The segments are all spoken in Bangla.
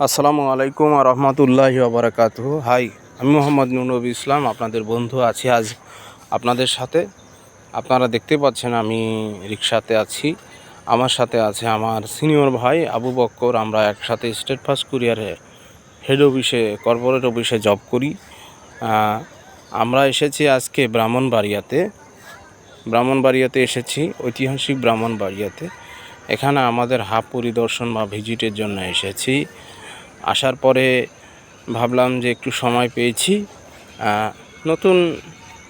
আসসালামু আলাইকুম ওয়া রাহমাতুল্লাহি ওয়া বারাকাতুহু। হাই, আমি মোহাম্মদ নূর ইসলাম, আপনাদের বন্ধু আছি আজ আপনাদের সাথে। আপনারা দেখতে পাচ্ছেন আমি রিক্সাতে আছি। আমার সাথে আছে আমার সিনিয়র ভাই আবু বক্কর। আমরা একসাথে স্টেট ফার্স্ট কুরিয়ারে হেড অফিসে, কর্পোরেট অফিসে জব করি। আমরা এসেছি আজকে ব্রাহ্মণবাড়িয়াতে এসেছি, ঐতিহাসিক ব্রাহ্মণবাড়িয়াতে। এখানে আমাদের হাফ পরিদর্শন বা ভিজিটের জন্য এসেছি। আসার পরে ভাবলাম যে একটু সময় পেয়েছি, নতুন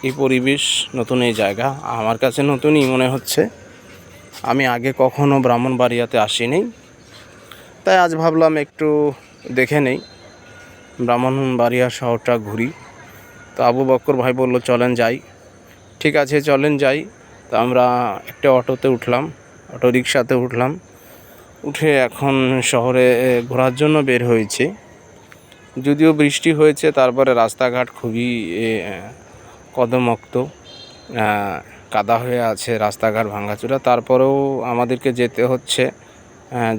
এই পরিবেশ, নতুন এই জায়গা আমার কাছে নতুনই মনে হচ্ছে। আমি আগে কখনো ব্রাহ্মণবাড়িয়াতে আসিনি, তাই আজ ভাবলাম একটু দেখে নেই, ব্রাহ্মণবাড়িয়া শহরটা ঘুরি। তো আবু বক্কর ভাই বলল চলেন যাই। ঠিক আছে, চলেন যাই। তো আমরা একটা অটো রিক্সাতে উঠে এখন শহরে ঘোরার জন্য বের হয়েছে। যদিও বৃষ্টি হয়েছে, তারপরে রাস্তাঘাট খুবই কদমুক্ত, কাদা হয়ে আছে, রাস্তাঘাট ভাঙাচোরা। তারপরেও আমাদেরকে যেতে হচ্ছে,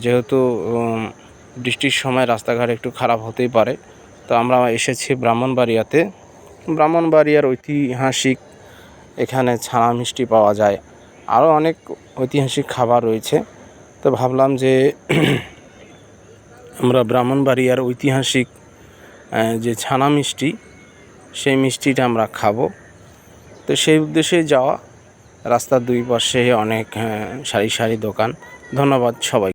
যেহেতু বৃষ্টির সময় রাস্তাঘাট একটু খারাপ হতেই পারে। তো আমরা এসেছি ব্রাহ্মণবাড়িয়ার ঐতিহাসিক। এখানে ছানা মিষ্টি পাওয়া যায়, আরও অনেক ঐতিহাসিক খাবার রয়েছে। তো ভাবলাম যে আমরা ব্রাহ্মণবাড়িয়ার ঐতিহাসিক যে ছানা মিষ্টি, সেই মিষ্টিটা আমরা খাবো। তো সেই উদ্দেশ্যে যাওয়া। রাস্তার দুই পাশে অনেক সারি সারি দোকান। ধন্যবাদ সবাই।